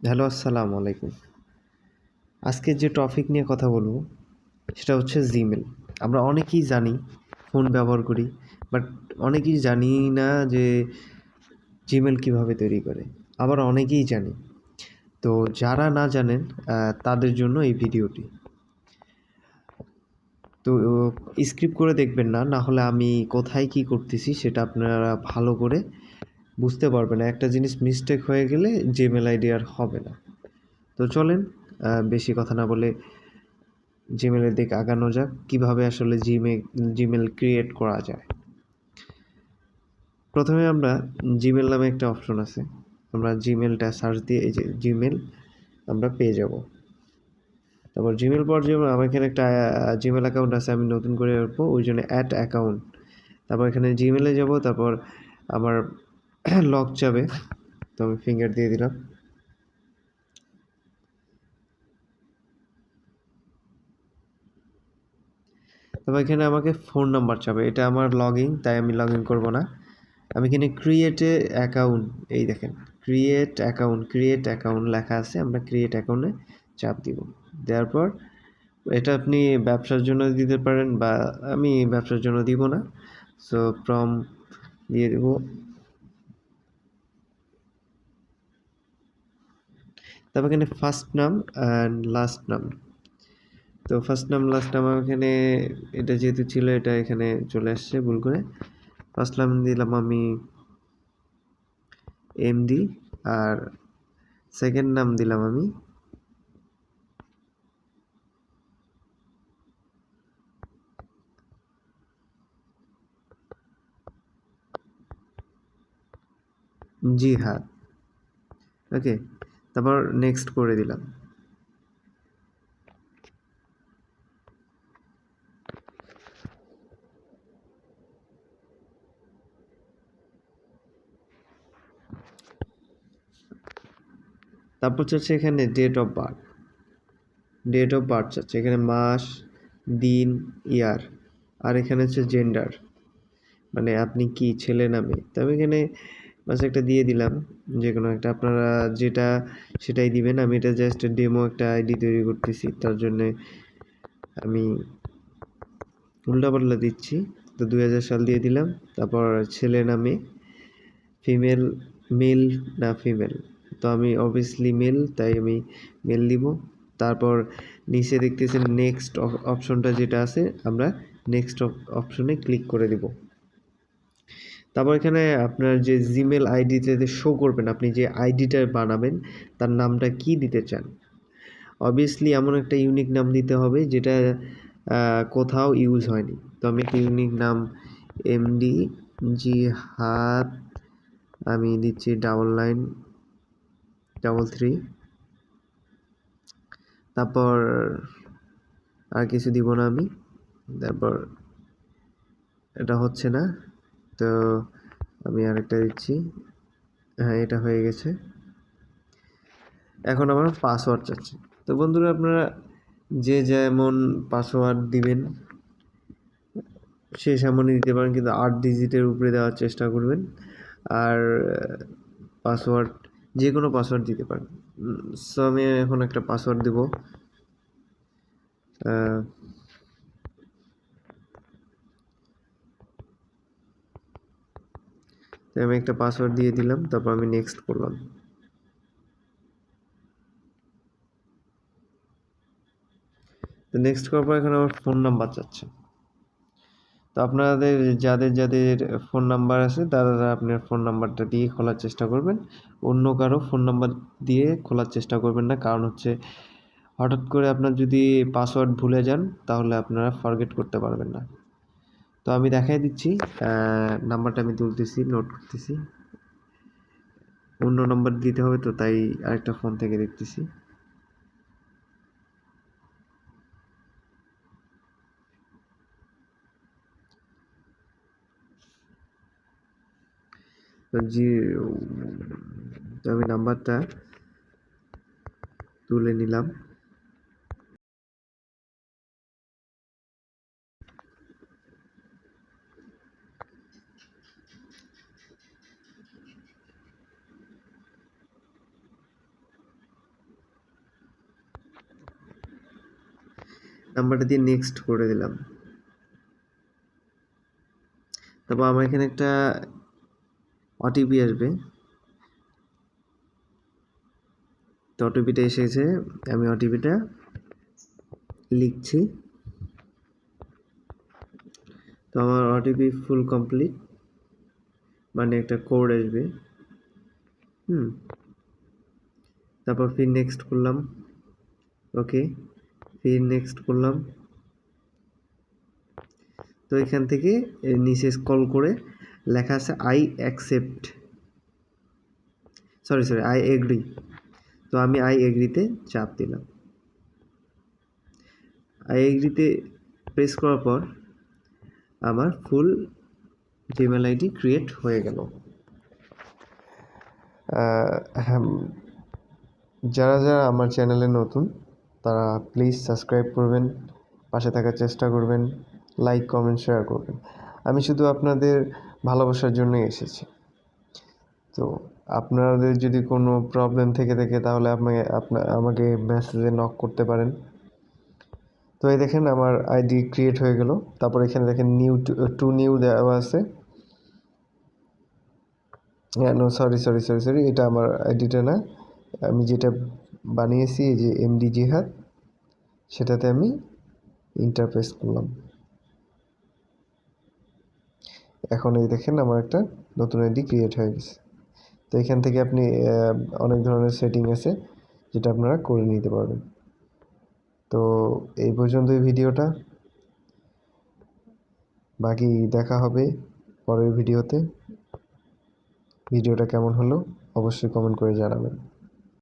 Hello, আসসালামু আলাইকুম। আজকে যে টপিক নিয়ে কথা বলবো সেটা হচ্ছে জিমেল। আমরা অনেকেই জানি, ফোন ব্যবহার করি, বাট অনেকেই জানি না যে জিমেল কিভাবে তৈরি করে। আবার অনেকেই জানি। তো যারা না জানেন তাদের জন্য এই ভিডিওটি। তো স্কিপ করে দেখবেন না, না হলে আমি কোথায় কি করতেছি সেটা আপনারা ভালো করে বুঝতে পারবেন না। একটা জিনিস মিস্টেক হয়ে গেলে জিমেল আইডি আর হবে না। তো চলেন বেশি কথা না বলে জিমেলের দিকে আগানো যাক, কিভাবে আসলে জিমেল ক্রিয়েট করা যায়। প্রথমে আমরা জিমেল নামে একটা অপশন আছে, আমরা জিমেলটা সার্চ দিয়ে এই যে জিমেল আমরা পেয়ে যাব। তারপর জিমেল পাওয়ার জন্য আমার এখানে একটা জিমেল অ্যাকাউন্ট আছে, আমি নতুন করে রাখবো, ওই জন্য অ্যাড অ্যাকাউন্ট। তারপর এখানে জিমেলে যাব, তারপর আমার লক যাবে, তো আমি ফিঙ্গার দিয়ে দিলাম। তারপর এখানে আমাকে ফোন নাম্বার চাবে, এটা আমার লগ ইন, তাই আমি লগ ইন করবো না। আমি এখানে ক্রিয়েটে অ্যাকাউন্ট, এই দেখেন ক্রিয়েট অ্যাকাউন্ট লেখা আছে, আমরা ক্রিয়েট অ্যাকাউন্টে চাপ দিব। দেওয়ার পর এটা আপনি ব্যবসার জন্য দিতে পারেন, বা আমি ব্যবসার জন্য দিব না, সো ফ্রম দিয়ে দেব। তারপর এখানে ফার্স্ট নাম অ্যান্ড লাস্ট নাম, তো ফার্স্ট নাম লাস্ট নাম এখানে এটা যেহেতু ছিল এটা এখানে চলে আসছে ভুল করে। ফার্স্ট নাম দিলাম আমি এমডি, আর সেকেন্ড নাম দিলাম আমি জিহাদ। ওকে, তারপর নেক্সট করে দিলাম। তারপর চাচ্ছে এখানে ডেট অফ বার্থ চাচ্ছে এখানে মাস, দিন, ইয়ার, আর এখানে হচ্ছে জেন্ডার, মানে আপনি কি ছেলে না মেয়ে। তো আমি এখানে বাস একটা দিয়ে দিলাম, যে কোনো একটা, আপনারা যেটা সেটাই দিবেন। আমি এটা জাস্ট ডেমো একটা আইডি তৈরি করতেছি, তার জন্যে আমি উল্টাপাল্টা দিচ্ছি। তো 2000 সাল দিয়ে দিলাম। তারপর ছেলে না মেয়ে, ফিমেল, মেল না ফিমেল, তো আমি অবভিয়াসলি মেল, তাই আমি মেল দিব। তারপর নিচে দেখতেছেন নেক্সট অপশনটা যেটা আছে, আমরা নেক্সট অপশনে ক্লিক করে দিব। তারপর এখানে আপনার যে জিমেল আইডিতে শো করবেন, আপনি যে আইডিটা বানাবেন তার নামটা কি দিতে চান। অবভিয়াসলি এমন একটা ইউনিক নাম দিতে হবে যেটা কোথাও ইউজ হয়নি। তো আমি একটা ইউনিক নাম এমডি জিহাদ আমি দিচ্ছি 9933। তারপর আর কিছু দিব না আমি। তারপর এটা হচ্ছে না, তো আমি আরেকটা দিচ্ছি। হ্যাঁ, এটা হয়ে গেছে। এখন আমার পাসওয়ার্ড চাচ্ছি। তো বন্ধুরা, আপনারা যে যেমন পাসওয়ার্ড দিবেন সে সেমনই দিতে পারেন, কিন্তু 8 ডিজিটের উপরে দেওয়ার চেষ্টা করবেন। আর পাসওয়ার্ড যে কোনো পাসওয়ার্ড দিতে পারেন। সো আমি এখন একটা পাসওয়ার্ড দেব। আমি একটা পাসওয়ার্ড দিয়ে দিলাম, তারপর আমি নেক্সট করলাম। তো নেক্সট করার পর এখন আমার ফোন নাম্বার চাচ্ছে। তো আপনাদের যাদের ফোন নাম্বার আছে তারা আপনার ফোন নাম্বারটা দিয়ে খোলার চেষ্টা করবেন, অন্য কারো ফোন নাম্বার দিয়ে খোলার চেষ্টা করবেন না। কারণ হচ্ছে হঠাৎ করে আপনার যদি পাসওয়ার্ড ভুলে যান তাহলে আপনারা ফরগেট করতে পারবেন না। তো আমি দেখাই দিচ্ছি, নাম্বারটা আমি তুলতেছি, নোট করতেছি। অন্য নাম্বার দিতে হবে, তো তাই আরেকটা ফোন থেকে দেখতেছি। তো তো আমি নাম্বারটা তুলে নিলাম। নাম্বারটা দিয়ে নেক্সট করে দিলাম। তারপর আমার এখানে একটা ওটিপি আসবে। তো ওটিপিটা এসেছে, আমি ওটিপিটা লিখছি। তো আমার ওটিপি ফুল কমপ্লিট, মানে একটা কোড আসবে। তারপর ফির নেক্সট করলাম, ওকে, ফির নেক্সট করলাম। তো এখান থেকে নিচে স্ক্রল করে লেখা আছে I accept, sorry I agree. তো আমি আই এগ্রিতে চাপ দিলাম। আই এগ্রিতে প্রেস করার পর আমার ফুল জিমেল আইডি ক্রিয়েট হয়ে গেল। হ্যাঁ, যারা যারা আমার চ্যানেলে নতুন তারা প্লিজ সাবস্ক্রাইব করবেন, পাশে থাকার চেষ্টা করবেন, লাইক কমেন্ট শেয়ার করবেন। আমি শুধু আপনাদের ভালোবাসার জন্যই এসেছি। তো আপনাদের যদি কোনো প্রবলেম থেকে থাকে তাহলে আমাকে মেসেজে নক করতে পারেন। তো এই দেখেন আমার আইডি ক্রিয়েট হয়ে গেল। তারপর এখানে দেখেন নিউ দেওয়া আছে। নো, সরি, এটা আমার আইডিটা না। আমি যেটা বানিয়েছি এই যে এমডি জিহাদ, সেটাতে আমি ইন্টারপ্রেস করলাম। এখন এই দেখেন আমার একটা নতুন আইডি ক্রিয়েট হয়ে গেছে। তো এখান থেকে আপনি অনেক ধরনের সেটিং আছে যেটা আপনারা করে নিতে পারবেন। তো এই পর্যন্তই ভিডিওটা, বাকি দেখা হবে পরের ভিডিওতে। ভিডিওটা কেমন হলো অবশ্যই কমেন্ট করে জানাবেন।